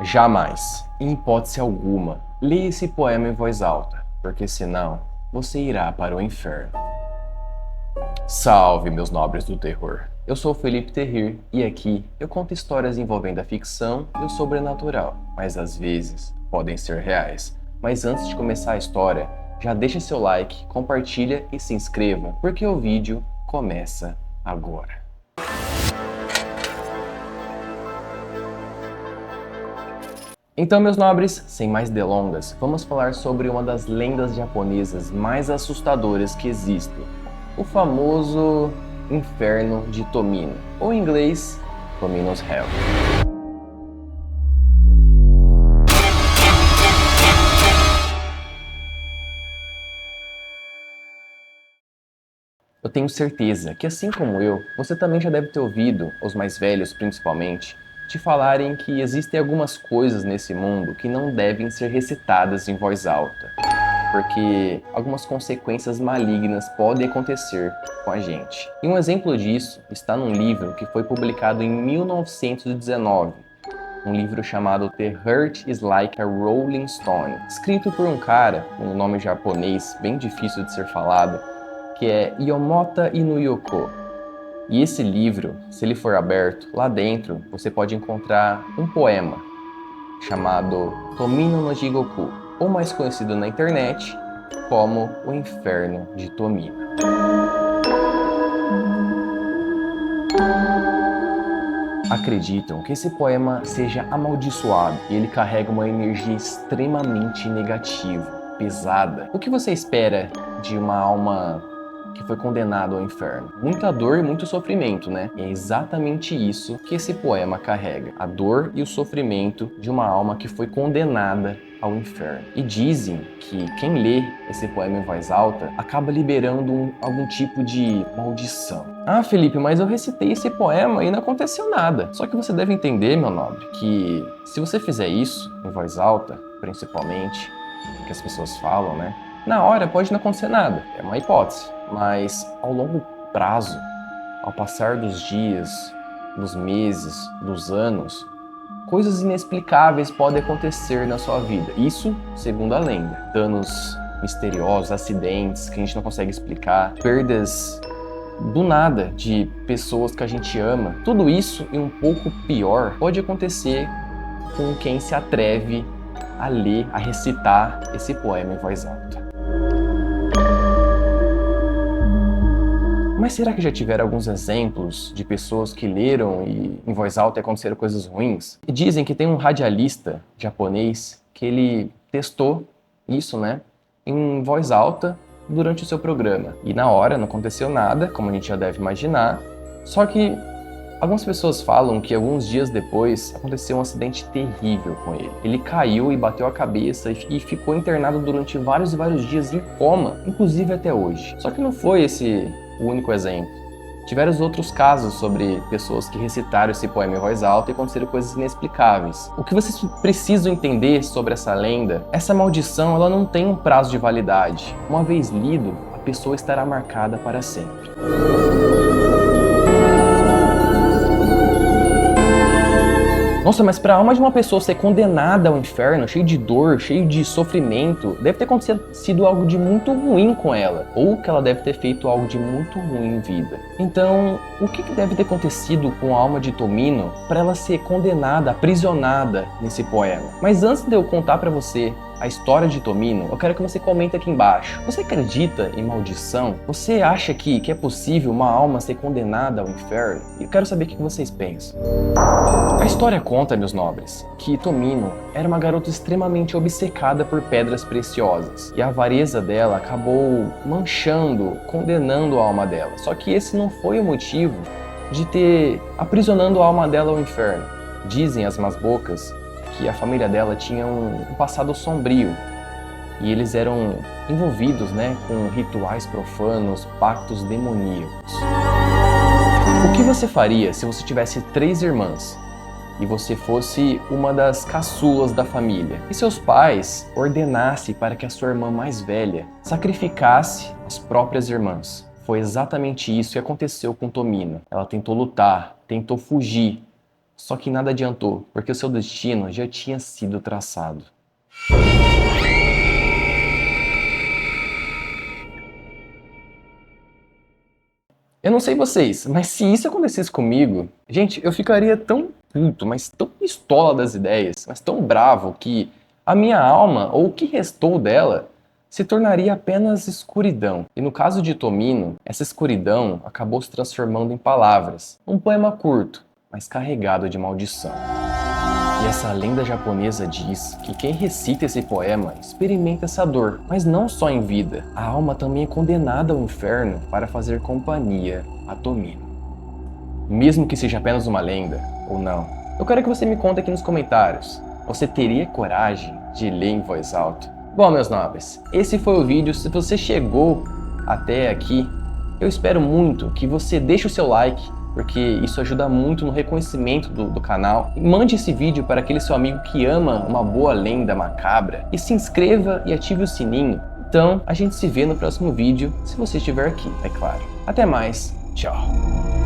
Jamais, em hipótese alguma, leia esse poema em voz alta, porque senão você irá para o inferno. Salve, meus nobres do terror! Eu sou Felipe Terrir e aqui eu conto histórias envolvendo a ficção e o sobrenatural, mas às vezes podem ser reais. Mas antes de começar a história, já deixa seu like, compartilha e se inscreva, porque o vídeo começa agora. Então, meus nobres, sem mais delongas, vamos falar sobre uma das lendas japonesas mais assustadoras que existem, o famoso Inferno de Tomino, ou em inglês, Tomino's Hell. Eu tenho certeza que, assim como eu, você também já deve ter ouvido, os mais velhos principalmente, te falarem que existem algumas coisas nesse mundo que não devem ser recitadas em voz alta, porque algumas consequências malignas podem acontecer com a gente. E um exemplo disso está num livro que foi publicado em 1919, um livro chamado The Heart is Like a Rolling Stone, escrito por um cara com um nome japonês bem difícil de ser falado, que é Yomota Inuyoko. E esse livro, se ele for aberto, lá dentro você pode encontrar um poema chamado Tomino no Jigoku, ou mais conhecido na internet como O Inferno de Tomino. Acreditam que esse poema seja amaldiçoado e ele carrega uma energia extremamente negativa, pesada. O que você espera de uma alma que foi condenada ao inferno? Muita dor e muito sofrimento, né? E é exatamente isso que esse poema carrega: a dor e o sofrimento de uma alma que foi condenada ao inferno. E dizem que quem lê esse poema em voz alta acaba liberando algum tipo de maldição. Ah, Felipe, mas eu recitei esse poema e não aconteceu nada. Só que você deve entender, meu nobre, que se você fizer isso em voz alta, principalmente, que as pessoas falam, né? Na hora pode não acontecer nada, é uma hipótese. Mas ao longo prazo, ao passar dos dias, dos meses, dos anos, coisas inexplicáveis podem acontecer na sua vida. Isso segundo a lenda. Danos misteriosos, acidentes que a gente não consegue explicar, perdas do nada de pessoas que a gente ama. Tudo isso e um pouco pior pode acontecer com quem se atreve a ler, a recitar esse poema em voz alta. Mas será que já tiveram alguns exemplos de pessoas que leram em voz alta e aconteceram coisas ruins? E dizem que tem um radialista japonês que ele testou isso, né, em voz alta durante o seu programa. E na hora não aconteceu nada, como a gente já deve imaginar, só que algumas pessoas falam que alguns dias depois aconteceu um acidente terrível com ele. Ele caiu e bateu a cabeça e ficou internado durante vários e vários dias em coma, inclusive até hoje. Só que não foi esse o único exemplo. Tiveram outros casos sobre pessoas que recitaram esse poema em voz alta e aconteceram coisas inexplicáveis. O que vocês precisam entender sobre essa lenda, essa maldição ela não tem um prazo de validade. Uma vez lido, a pessoa estará marcada para sempre. Nossa, mas para a alma de uma pessoa ser condenada ao inferno, cheio de dor, cheio de sofrimento, deve ter acontecido algo de muito ruim com ela, ou que ela deve ter feito algo de muito ruim em vida. Então, o que deve ter acontecido com a alma de Tomino para ela ser condenada, aprisionada nesse poema? Mas antes de eu contar para você a história de Tomino, eu quero que você comente aqui embaixo. Você acredita em maldição? Você acha que é possível uma alma ser condenada ao inferno? E eu quero saber o que vocês pensam. A história conta, meus nobres, que Tomino era uma garota extremamente obcecada por pedras preciosas, e a avareza dela acabou manchando, condenando a alma dela. Só que esse não foi o motivo de ter aprisionando a alma dela ao inferno. Dizem as más bocas que a família dela tinha um passado sombrio e eles eram envolvidos, né, com rituais profanos, pactos demoníacos. O que você faria se você tivesse 3 irmãs e você fosse uma das caçulas da família e seus pais ordenassem para que a sua irmã mais velha sacrificasse as próprias irmãs? Foi exatamente isso que aconteceu com Tomino. Ela tentou lutar, tentou fugir, Só que nada adiantou, porque o seu destino já tinha sido traçado. Eu não sei vocês, mas se isso acontecesse comigo, gente, eu ficaria tão puto, mas tão pistola das ideias, mas tão bravo que a minha alma, ou o que restou dela, se tornaria apenas escuridão. E no caso de Tomino, essa escuridão acabou se transformando em palavras. Um poema curto, mas carregado de maldição. E essa lenda japonesa diz que quem recita esse poema experimenta essa dor, mas não só em vida. A alma também é condenada ao inferno para fazer companhia a Tomino. Mesmo que seja apenas uma lenda, ou não. Eu quero que você me conte aqui nos comentários. Você teria coragem de ler em voz alta? Bom, meus nobres, esse foi o vídeo. Se você chegou até aqui, eu espero muito que você deixe o seu like, porque isso ajuda muito no reconhecimento do canal. Mande esse vídeo para aquele seu amigo que ama uma boa lenda macabra. E se inscreva e ative o sininho. Então, a gente se vê no próximo vídeo, se você estiver aqui, é claro. Até mais, tchau!